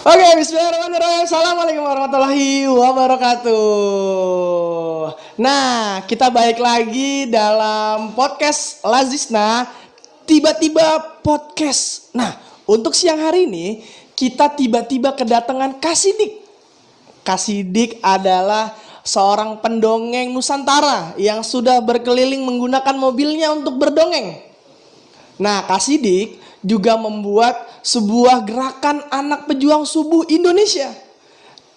Oke, bismillahirrahmanirrahim. Assalamualaikum warahmatullahi wabarakatuh. Nah, kita balik lagi dalam podcast Lazisna. Tiba-tiba podcast. Nah, untuk siang hari ini kita tiba-tiba kedatangan Kasidik. Kasidik adalah seorang pendongeng Nusantara yang sudah berkeliling menggunakan mobilnya untuk berdongeng. Nah, Kasidik juga membuat sebuah gerakan anak pejuang subuh Indonesia.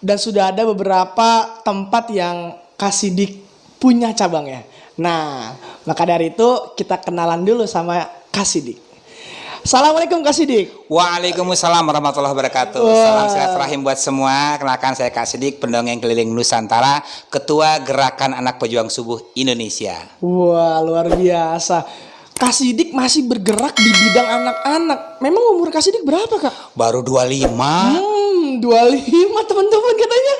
Dan sudah ada beberapa tempat yang Kasidik punya cabangnya. Nah, maka dari itu kita kenalan dulu sama Kasidik. Assalamualaikum Kasidik. Waalaikumsalam warahmatullahi wabarakatuh. Salam silaturahim buat semua. Kenalkan saya Kasidik, pendongeng keliling Nusantara, Ketua Gerakan Anak Pejuang Subuh Indonesia. Wah, luar biasa. Kasidik masih bergerak di bidang anak-anak. Memang umur Kasidik berapa, Kak? Baru 25. 25 teman-teman katanya.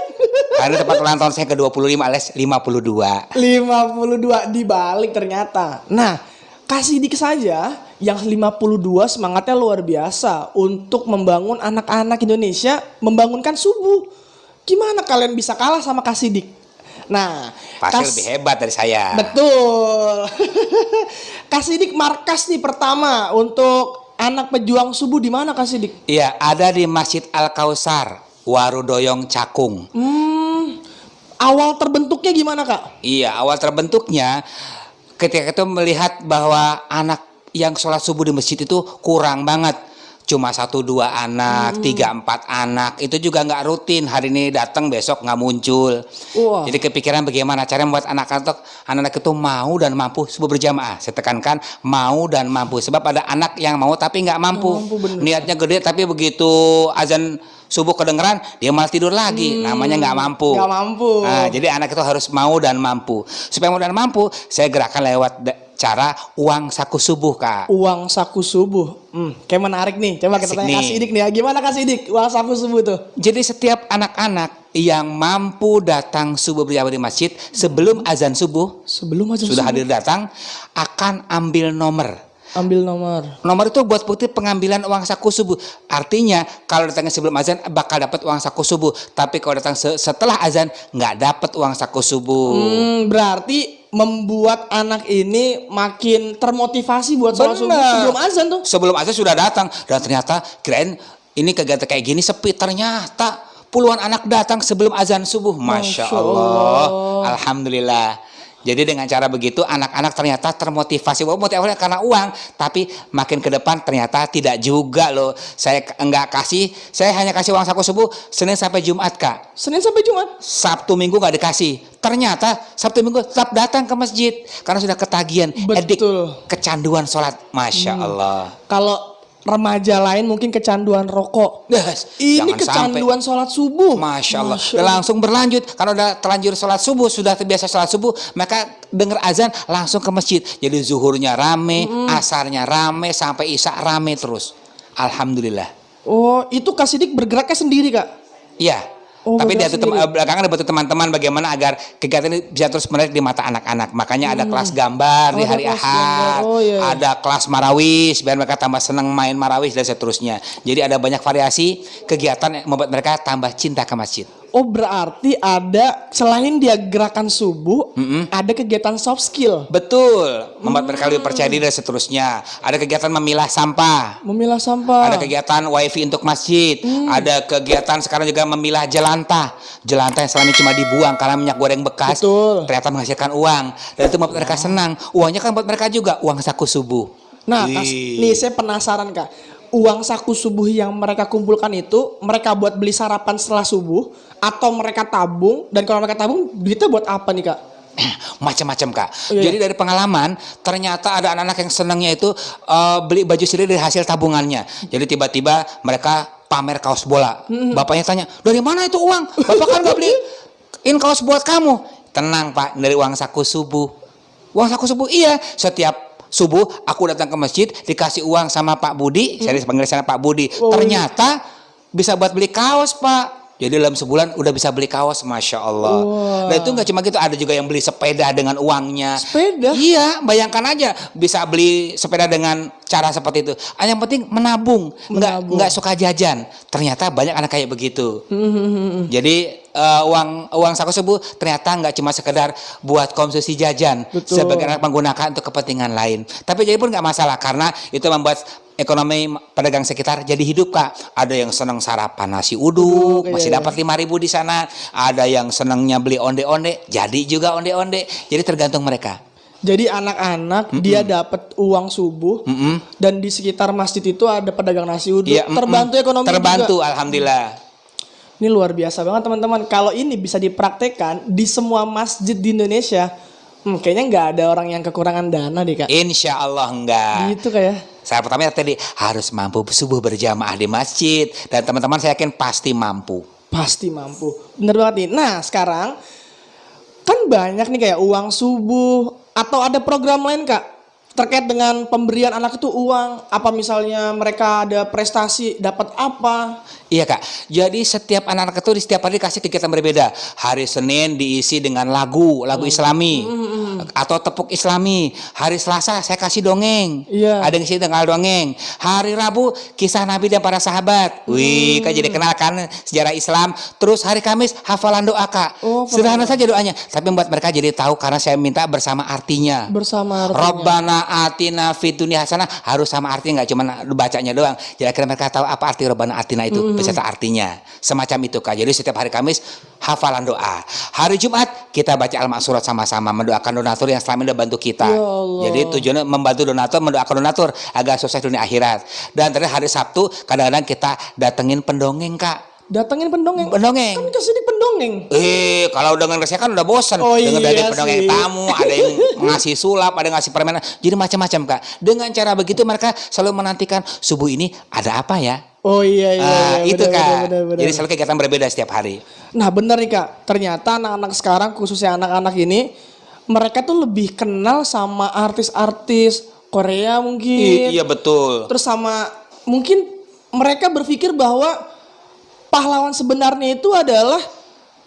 Hari tepat ulang tahun saya ke-25 alias 52. 52 dibalik ternyata. Nah, Kasidik saja yang 52 semangatnya luar biasa untuk membangun anak-anak Indonesia, membangunkan subuh. Gimana kalian bisa kalah sama Kasidik? Nah, pasti lebih hebat dari saya. Betul. Kasidik markas nih pertama untuk anak pejuang subuh di mana Kasidik? Iya, ada di Masjid Al-Kausar, Warudoyong Cakung. Awal terbentuknya gimana, Kak? Iya, awal terbentuknya ketika itu melihat bahwa anak yang sholat subuh di masjid itu kurang banget. Cuma 1-2 anak, 3-4 anak, itu juga nggak rutin. Hari ini datang, besok nggak muncul. Wah. Jadi kepikiran bagaimana cara membuat anak-anak itu mau dan mampu subuh berjamaah. Saya tekankan mau dan mampu. Sebab ada anak yang mau tapi nggak mampu. Niatnya gede tapi begitu azan subuh kedengeran dia malah tidur lagi. Namanya nggak mampu. Nggak mampu. Nah, jadi anak itu harus mau dan mampu. Supaya mau dan mampu, saya gerakan lewat cara uang saku subuh, Kak. Uang saku subuh. Kayak menarik nih. Coba kita tanya Kasidik nih. Gimana Kasidik uang saku subuh tuh? Jadi setiap anak-anak yang mampu datang subuh berjamaah di masjid sebelum azan subuh, sudah hadir datang, akan ambil nomor. Ambil nomor. Nomor itu buat bukti pengambilan uang saku subuh. Artinya kalau datangnya sebelum azan bakal dapat uang saku subuh. Tapi kalau datang setelah azan nggak dapat uang saku subuh. Berarti membuat anak ini makin termotivasi buat sholat subuh sebelum azan tuh. Sebelum azan sudah datang dan ternyata kirain ini kegiatan kayak gini sepi, ternyata puluhan anak datang sebelum azan subuh. Masya Allah. Alhamdulillah. Jadi dengan cara begitu anak-anak ternyata termotivasi. Motivasinya karena uang, tapi makin ke depan ternyata tidak juga loh. Saya hanya kasih uang saku subuh Senin sampai Jumat, Kak. Senin sampai Jumat. Sabtu Minggu nggak dikasih. Ternyata Sabtu Minggu tetap datang ke masjid karena sudah ketagihan. Betul. Kecanduan sholat. Masya Allah. Kalau remaja lain mungkin kecanduan rokok. Ini kecanduan sholat subuh. Masya Allah. Langsung berlanjut. Kalau udah terlanjur sholat subuh, sudah terbiasa sholat subuh, maka dengar azan langsung ke masjid. Jadi zuhurnya rame, asarnya rame, sampai isya rame terus. Alhamdulillah. Oh, itu Kasidik bergeraknya sendiri, Kak? Iya. Tapi dia belakangan ada teman-teman bagaimana agar kegiatan ini bisa terus menarik di mata anak-anak. Makanya ada kelas gambar di hari Ahad, ada kelas marawis biar mereka tambah senang main marawis dan seterusnya. Jadi ada banyak variasi kegiatan yang membuat mereka tambah cinta ke masjid. Oh, berarti ada selain dia gerakan subuh, ada kegiatan soft skill. Betul, membuat mereka lebih percaya diri dan seterusnya. Ada kegiatan memilah sampah. Memilah sampah. Ada kegiatan wifi untuk masjid. Ada kegiatan sekarang juga memilah jelantah. Jelantah yang selama ini cuma dibuang karena minyak goreng bekas. Betul. Ternyata menghasilkan uang. Dan itu membuat mereka senang. Uangnya kan buat mereka juga uang saku subuh. Nah, nih saya penasaran, Kak. Uang saku subuh yang mereka kumpulkan itu mereka buat beli sarapan setelah subuh atau mereka tabung, dan kalau mereka tabung duitnya buat apa nih, Kak? Macam-macam, Kak. Jadi dari pengalaman ternyata ada anak-anak yang senangnya itu beli baju sendiri dari hasil tabungannya. Jadi tiba-tiba mereka pamer kaos bola. Bapaknya tanya, dari mana itu uang? Bapak kan nggak beliin kaos buat kamu. Tenang, Pak, dari uang saku subuh. Uang saku subuh, iya. Setiap subuh aku datang ke masjid dikasih uang sama Pak Budi. Saya dipanggil sana Pak Budi. Ternyata bisa buat beli kaos, Pak. Jadi dalam sebulan udah bisa beli kaos, Masya Allah. Nah itu nggak cuma gitu, ada juga yang beli sepeda dengan uangnya. Sepeda? Iya, bayangkan aja bisa beli sepeda dengan cara seperti itu. Yang penting menabung, nggak suka jajan. Ternyata banyak anak kayak begitu. Jadi uang saku subuh ternyata nggak cuma sekedar buat konsumsi jajan. Betul. Sebagian anak menggunakan untuk kepentingan lain. Tapi jadi pun nggak masalah karena itu membuat ekonomi pedagang sekitar jadi hidup, Kak. Ada yang senang sarapan nasi uduk, masih dapat 5.000 di sana. Ada yang senangnya beli onde-onde, jadi juga onde-onde. Jadi tergantung mereka. Jadi anak-anak dia dapat uang subuh dan di sekitar masjid itu ada pedagang nasi uduk, Iya, terbantu ekonomi terbantu, juga. alhamdulillah. Ini luar biasa banget teman-teman. Kalau ini bisa dipraktekkan di semua masjid di Indonesia, kayaknya nggak ada orang yang kekurangan dana deh, Kak. Insya Allah enggak. Gitu kayak. Saya pertama tadi harus mampu subuh berjamaah di masjid, dan teman-teman saya yakin pasti mampu. Pasti mampu. Bener banget nih. Nah sekarang kan banyak nih kayak uang subuh atau ada program lain, Kak, terkait dengan pemberian anak itu uang. Apa misalnya mereka ada prestasi dapat apa? Iya, Kak. Jadi setiap anak-anak itu di setiap hari dikasih kegiatan berbeda. Hari Senin diisi dengan lagu Islami atau tepuk Islami. Hari Selasa saya kasih dongeng. Iya. Ada yang isi dengan dongeng. Hari Rabu kisah Nabi dan para sahabat. Wih, Kak, jadi kenalkan sejarah Islam. Terus hari Kamis hafalan doa, Kak. Sederhana saja doanya, tapi membuat mereka jadi tahu karena saya minta bersama artinya. Bersama artinya. Rabbana atina fid dunya hasanah harus sama artinya, nggak cuma bacanya doang. Jadi akhirnya mereka tahu apa arti Rabbana atina itu, beserta artinya. Semacam itu, Kak. Jadi setiap hari Kamis hafalan doa. Hari Jumat kita baca Al-Ma'surat sama-sama, mendoakan donatur yang selama ini udah bantu kita. Ya Allah. Jadi tujuannya membantu donatur, mendoakan donatur agar sukses dunia akhirat. Dan terakhir hari Sabtu kadang-kadang kita datengin pendongeng, Kak. Datengin pendongeng. Pendongeng. Kan kasih di pendongeng. Kalau dengan saya kan udah bosan. Oh, Dengan dari iya pendongeng sih. tamu, ada yang ngasih sulap, ada yang ngasih permainan. Jadi macam-macam, Kak. Dengan cara begitu mereka selalu menantikan subuh ini ada apa ya? Oh iya Itu, benar, Kak. benar. Jadi selalu kegiatan berbeda setiap hari. Nah benar nih, Kak. Ternyata anak-anak sekarang khususnya anak-anak ini mereka tuh lebih kenal sama artis-artis Korea mungkin. Iya, betul. Terus sama mungkin mereka berpikir bahwa pahlawan sebenarnya itu adalah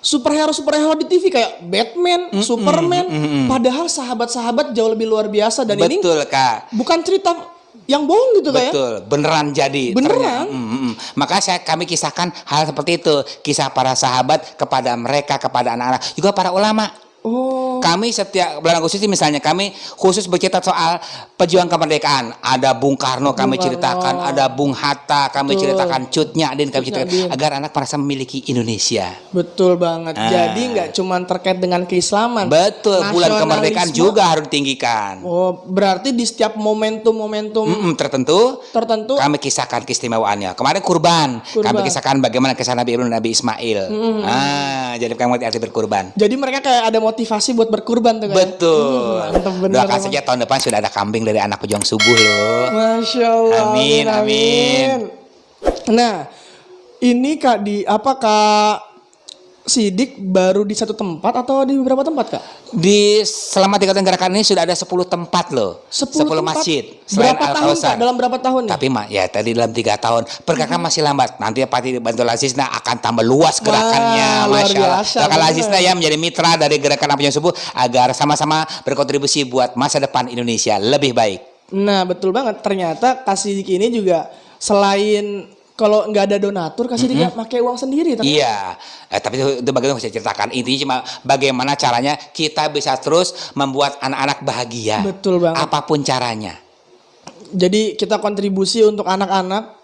superhero di TV kayak Batman, Superman. Padahal sahabat-sahabat jauh lebih luar biasa dan ini Betul, Kak. bukan cerita yang bohong gitu, Kak ya. Betul, beneran jadi. Beneran? Maka kami kisahkan hal seperti itu, kisah para sahabat kepada mereka, kepada anak-anak, juga para ulama. Oh. Kami setiap bulan Agustus misalnya kami khusus bercerita soal pejuang kemerdekaan. Ada Bung Karno kami ceritakan, ada Bung Hatta kami ceritakan, Cut Nyak-din kami ceritakan agar anak merasa memiliki Indonesia. Betul banget. Jadi nggak cuma terkait dengan keislaman. Betul, bulan kemerdekaan nasionalisme. juga harus ditinggikan. Oh, berarti di setiap momentum-momentum Tertentu tertentu kami kisahkan keistimewaannya. Kemarin kurban. Kami kisahkan bagaimana kisah Nabi Ibrahim dan Nabi Ismail. Jadi kami mengerti arti berkurban. jadi mereka kayak ada motivasi buat berkurban tuh, Kak. Betul. Mantap bener. Doakan saja tahun depan sudah ada kambing dari anak pejuang subuh loh. Masya Allah. Amin. Nah, ini Kak Kak Sidik baru di satu tempat atau di beberapa tempat, Kak? Selama 3 tahun gerakan ini sudah ada 10 tempat loh. 10 tempat? masjid. Selain Berapa tahun, Kak? Al-Kausar. Dalam berapa tahun nih? Tapi ya tadi dalam 3 tahun. Pergerakan masih lambat. Nanti Pati Bantul Azizna akan tambah luas gerakannya. luar Masya Allah. biasa, Bakal bener. Azizna ya menjadi mitra dari gerakan Pejuang Subuh agar sama-sama berkontribusi buat masa depan Indonesia lebih baik. Nah, betul banget. Ternyata Kak Sidik ini juga selain kalau nggak ada donatur, Kak Sidik pakai uang sendiri. Ternyata. Iya, tapi itu bagaimana bisa ceritakan. Intinya cuma bagaimana caranya kita bisa terus membuat anak-anak bahagia. Betul banget. Apapun caranya. Jadi kita kontribusi untuk anak-anak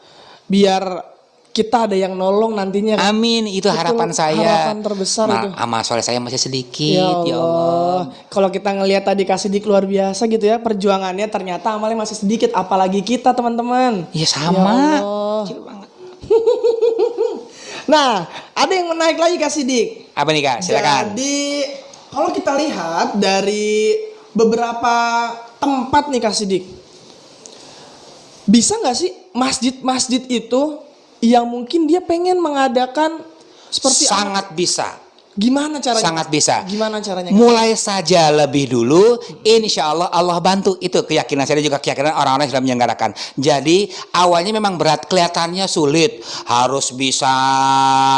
biar kita ada yang nolong nantinya. Kak. Amin, itu harapan saya. Harapan terbesar itu. Amal soleh saya masih sedikit, Ya Allah. Kalau kita ngelihat tadi Kak Sidik luar biasa gitu ya perjuangannya, ternyata amalnya masih sedikit. Apalagi kita teman-teman. Iya sama. Ya Allah. Kecil banget. Nah, ada yang menarik lagi Kak Sidik. Apa nih, Kak? Silakan. Jadi kalau kita lihat dari beberapa tempat nih Kak Sidik, bisa nggak sih masjid-masjid itu yang mungkin dia pengen mengadakan seperti Sangat bisa. Gimana caranya? Sangat bisa. Gimana caranya? Mulai saja lebih dulu, insya Allah Allah bantu. Itu keyakinan saya, juga keyakinan orang-orang yang sudah menyelenggarakan. Jadi awalnya memang berat, kelihatannya sulit. Harus bisa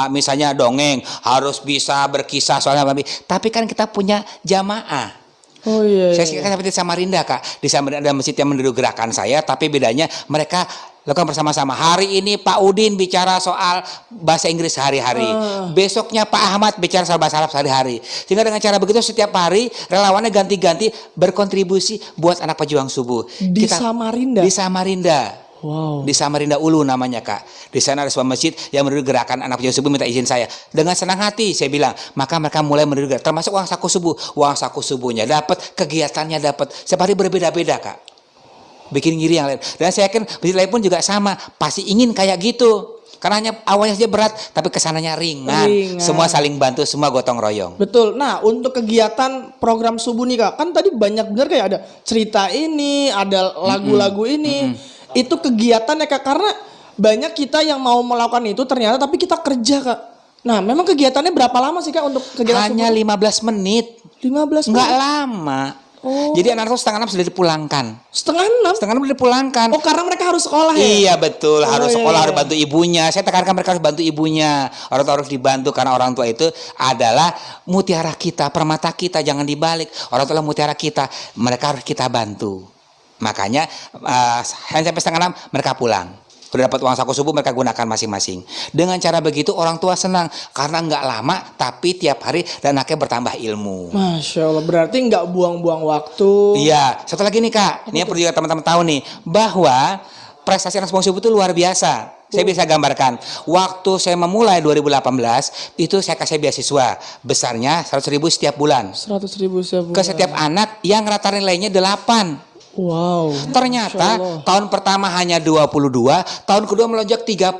misalnya dongeng, harus bisa berkisah soalnya. Tapi kan kita punya jamaah. Oh iya. Saya kan seperti di Samarinda, Kak. Di Samarinda ada masjid yang meniru gerakan saya, tapi bedanya mereka lakukan bersama-sama. Hari ini Pak Udin bicara soal bahasa Inggris sehari-hari. Besoknya Pak Ahmad bicara soal bahasa Arab sehari-hari. Sehingga dengan cara begitu setiap hari relawannya ganti-ganti berkontribusi buat anak pejuang subuh. Di Samarinda? Di Samarinda. Wow. Di Samarinda Ulu namanya, Kak. Di sana ada sebuah masjid yang meniru gerakan anak pejuang subuh, minta izin saya. Dengan senang hati saya bilang, maka mereka mulai meniru gerakan. Termasuk uang saku subuh. Uang saku subuhnya dapat, kegiatannya dapat. Setiap hari berbeda-beda, Kak. Bikin ngiri yang lain. Dan saya yakin masjid lain pun juga sama. Pasti ingin kayak gitu. Karena hanya awalnya saja berat, tapi kesananya ringan. Semua saling bantu, semua gotong royong. Betul. Nah, untuk kegiatan program subuh nih, Kak, kan tadi banyak bener kayak ada cerita ini, ada lagu-lagu ini. Itu kegiatannya, Kak, karena banyak kita yang mau melakukan itu ternyata tapi kita kerja, Kak. Nah, memang kegiatannya berapa lama sih, Kak, untuk kegiatan Hanya subuh? 15 menit. 15 menit. Nggak lama. Oh. Jadi anak-anak itu setengah 6 sudah dipulangkan. Setengah 6? Setengah 6 sudah dipulangkan. Oh, karena mereka harus sekolah ya? Iya betul, harus iya, sekolah, iya. harus bantu ibunya. Saya tekankan mereka harus bantu ibunya. Orang tua harus dibantu karena orang tua itu adalah mutiara kita, permata kita, jangan dibalik. Orang tua adalah mutiara kita, mereka harus kita bantu. Makanya hanya sampai setengah 6 mereka pulang. Sudah dapat uang saku subuh mereka gunakan masing-masing. Dengan cara begitu orang tua senang karena nggak lama tapi tiap hari dan anaknya bertambah ilmu. Masya Allah, berarti nggak buang-buang waktu. Iya, satu lagi nih Kak, ini yang perlu juga teman-teman tahu nih, bahwa prestasi anak subuh itu luar biasa. Saya bisa gambarkan, waktu saya memulai 2018, itu saya kasih beasiswa, besarnya 100.000 setiap bulan. 100.000 setiap bulan. Ke setiap anak yang rata nilainya 8. Wow. Ternyata tahun pertama hanya 22, tahun kedua melonjak 35,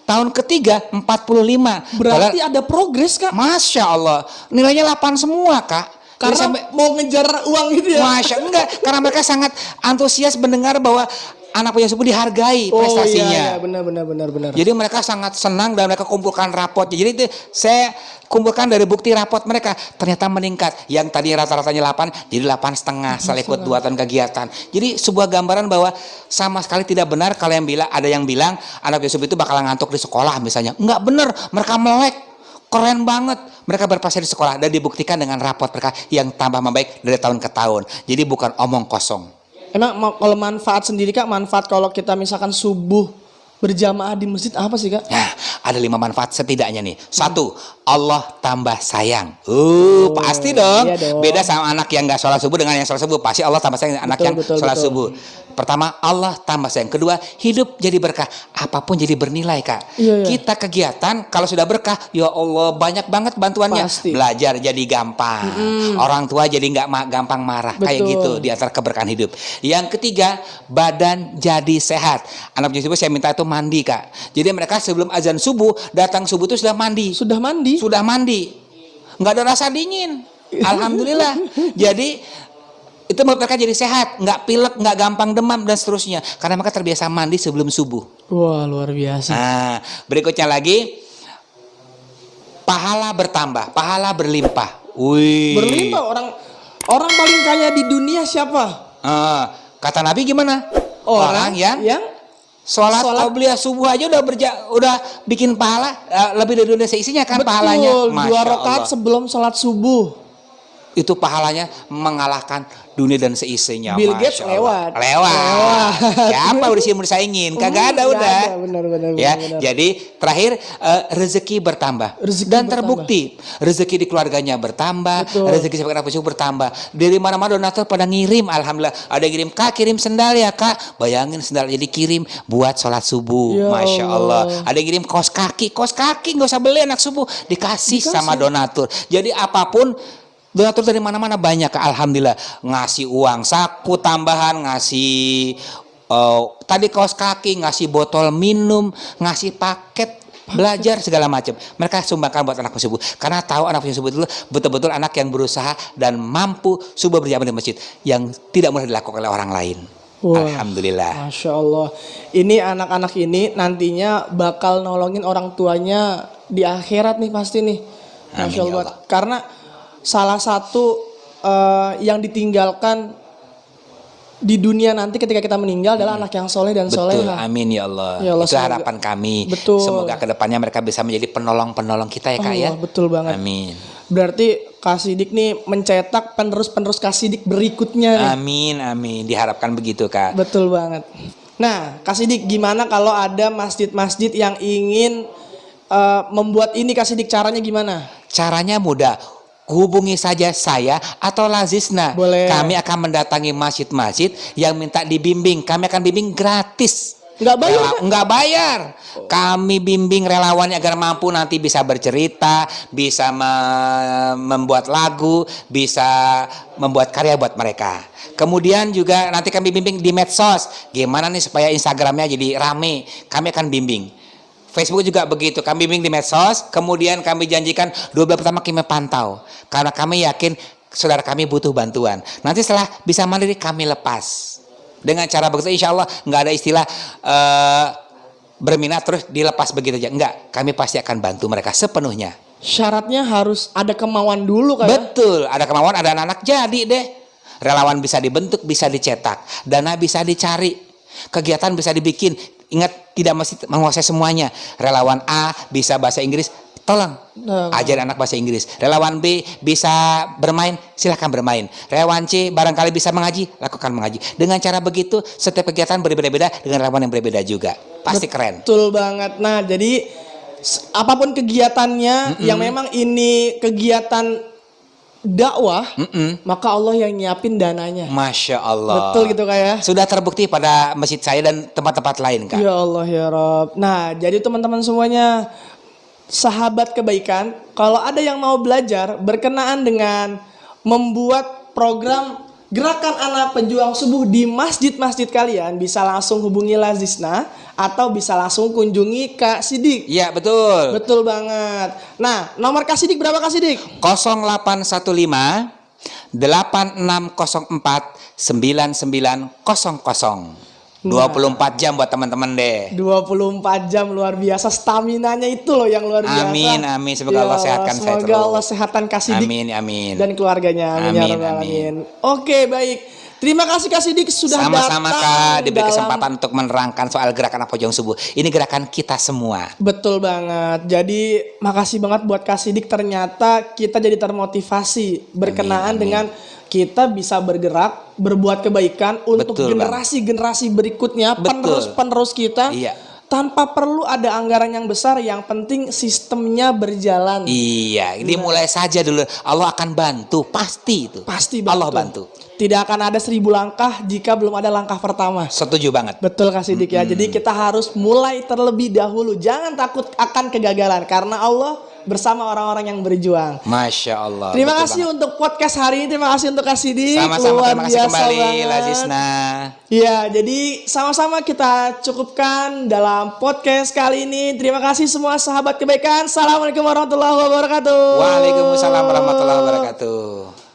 tahun ketiga 45. Berarti ada progres, Kak. Masya Allah, nilainya 8 semua, Kak. Karena mau ngejar uang gitu ya. Masya enggak, karena mereka sangat antusias mendengar bahwa anak pejuang subuh dihargai prestasinya. Iya, benar. Jadi mereka sangat senang dan mereka kumpulkan rapot. Jadi itu saya kumpulkan dari bukti rapot mereka ternyata meningkat. Yang tadi rata-ratanya 8 jadi 8,5 setelah ikut 2 tahun kegiatan. Jadi sebuah gambaran bahwa sama sekali tidak benar kalau ada yang bilang anak pejuang subuh itu bakal ngantuk di sekolah misalnya. Enggak benar, mereka melek. Keren banget. Mereka berprestasi di sekolah dan dibuktikan dengan rapot mereka yang tambah membaik dari tahun ke tahun. Jadi bukan omong kosong. Emang kalau manfaat sendiri, Kak, manfaat kalau kita misalkan subuh berjamaah di masjid apa sih, Kak? Nah, ada 5 manfaat setidaknya nih. 1, Allah tambah sayang. Pasti dong. Iya dong. Beda sama anak yang nggak sholat subuh dengan yang sholat subuh. Pasti Allah tambah sayang dengan anak yang sholat subuh. Pertama, Allah tambah sayang. Kedua, hidup jadi berkah. Apapun jadi bernilai, Kak. Iya. Kita kegiatan kalau sudah berkah, ya Allah banyak banget bantuannya. Pasti. Belajar jadi gampang. Orang tua jadi nggak gampang marah. Kayak Betul. gitu di antara keberkahan hidup. Yang ketiga, badan jadi sehat. Anak pejuang subuh saya minta itu mandi, Kak. Jadi mereka sebelum azan subuh, datang subuh itu sudah mandi. Sudah mandi? Sudah mandi. Nggak ada rasa dingin. Alhamdulillah. Jadi itu mereka jadi sehat, nggak pilek, nggak gampang demam dan seterusnya. Karena mereka terbiasa mandi sebelum subuh. Wah, luar biasa. Nah, berikutnya lagi pahala bertambah, pahala berlimpah. Wih. Berlimpah, orang paling kaya di dunia siapa? Kata Nabi gimana? Orang yang sholat qobliyah subuh aja udah bikin pahala lebih dari dunia seisinya kan. Betul, pahalanya. 2 rakaat sebelum sholat subuh. Itu pahalanya mengalahkan dunia dan seisinya. Bill Gates lewat. Siapa udah sih mau disaingin? Kagak ada udah. Benar. Ya, jadi terakhir rezeki bertambah. Dan terbukti rezeki di keluarganya bertambah, rezeki sebagai anak pejuang bertambah. Dari mana-mana donatur pada ngirim, alhamdulillah. Ada yang kirim, Kak kirim sendal ya Kak. Bayangin sendal jadi kirim buat sholat subuh. Ya Masya Allah. Allah. Ada yang kirim kaos kaki nggak usah beli anak subuh, dikasih sama donatur. Jadi apapun donatur dari mana-mana banyak, Kak. Alhamdulillah. Ngasih uang saku tambahan, ngasih tadi kaos kaki, ngasih botol minum, ngasih paket belajar segala macam. Mereka sumbangkan buat anak subuh karena tahu anak subuh itu betul-betul anak yang berusaha dan mampu subuh berjamaah di masjid yang tidak mudah dilakukan oleh orang lain. Wah, alhamdulillah. Masya Allah. Ini anak-anak ini nantinya bakal nolongin orang tuanya di akhirat nih pasti nih. Amin, Masya ya Allah. Allah. Karena salah satu yang ditinggalkan di dunia nanti ketika kita meninggal adalah anak yang soleh dan Betul, soleha. amin ya Allah. Ya Allah, Itu semoga- harapan kami. Betul. Semoga kedepannya mereka bisa menjadi penolong-penolong kita ya Kak ya. Allah, betul banget. Amin. Berarti Kak Sidik nih mencetak penerus-penerus Kak Sidik berikutnya nih. Amin, amin. Diharapkan begitu Kak. Betul banget. Nah, Kak Sidik, gimana kalau ada masjid-masjid yang ingin membuat ini Kak Sidik, caranya gimana? Caranya mudah. Hubungi saja saya atau Lazisna. Boleh. Kami akan mendatangi masjid-masjid yang minta dibimbing. Kami akan bimbing gratis. Nggak bayar, Kak? Nggak bayar. Kami bimbing relawannya agar mampu nanti bisa bercerita, bisa membuat lagu, bisa membuat karya buat mereka. Kemudian juga nanti kami bimbing di medsos. Gimana nih supaya Instagramnya jadi rame. Kami akan bimbing. Facebook juga begitu, kami bimbing di medsos, kemudian kami janjikan 2 bulan pertama kami pantau. Karena kami yakin saudara kami butuh bantuan. Nanti setelah bisa mandiri kami lepas. Dengan cara begitu insya Allah nggak ada istilah berminat terus dilepas begitu aja. Enggak, kami pasti akan bantu mereka sepenuhnya. Syaratnya harus ada kemauan dulu Kak ya? Betul, ada kemauan, ada anak-anak jadi deh. Relawan bisa dibentuk, bisa dicetak, dana bisa dicari, kegiatan bisa dibikin. Ingat, tidak mesti menguasai semuanya. Relawan A bisa bahasa Inggris, tolong ajarin anak bahasa Inggris. Relawan B bisa bermain, silahkan bermain. Relawan C barangkali bisa mengaji, lakukan mengaji. Dengan cara begitu, setiap kegiatan berbeda-beda dengan relawan yang berbeda juga. Pasti keren. Betul banget. Nah, jadi apapun kegiatannya yang memang ini kegiatan dakwah, maka Allah yang nyiapin dananya. Masya Allah. Betul gitu Kak ya? Sudah terbukti pada masjid saya dan tempat-tempat lain Kak. Ya Allah ya Rob. Nah, jadi teman-teman semuanya, sahabat kebaikan, kalau ada yang mau belajar berkenaan dengan membuat program gerakan anak pejuang subuh di masjid-masjid kalian, bisa langsung hubungi Lazisna atau bisa langsung kunjungi Kak Sidik. Iya betul. Betul banget. Nah, nomor Kak Sidik berapa Kak Sidik? 0815 8604 9900. 24 jam buat teman-teman deh. 24 jam, luar biasa, staminanya itu loh yang luar biasa. Amin, amin. Semoga Allah sehatkan saya semoga terus. Allah sehatkan Kak Sidik Amin, amin. dan keluarganya. Amin, ya Amin, Rabbal amin. Alamin. Oke, baik. Terima kasih Kak Sidik sudah Sama-sama datang Kak, diberi dalam- kesempatan untuk menerangkan soal gerakan anak pejuang subuh. Ini gerakan kita semua. Betul banget. Jadi makasih banget buat Kak Sidik, ternyata kita jadi termotivasi berkenaan Amin, amin. dengan kita bisa bergerak, berbuat kebaikan untuk Betul, Bang. generasi-generasi berikutnya, Betul. penerus-penerus kita. Iya. Tanpa perlu ada anggaran yang besar, yang penting sistemnya berjalan. Iya, dimulai saja dulu. Allah akan bantu, pasti itu. Pasti Allah bantu. Tidak akan ada 1000 langkah jika belum ada langkah pertama. Setuju banget. Betul Kak Sidik ya. Jadi kita harus mulai terlebih dahulu. Jangan takut akan kegagalan karena Allah bersama orang-orang yang berjuang. Masya Allah. Terima betul kasih banget. untuk podcast hari ini. Terima kasih untuk Kak Sidik. Sama-sama, Luar terima kasih biasa kembali banget. Lazisna. Ya, jadi sama-sama kita cukupkan dalam podcast kali ini. Terima kasih semua sahabat kebaikan. Assalamualaikum warahmatullahi wabarakatuh. Waalaikumsalam warahmatullahi wabarakatuh.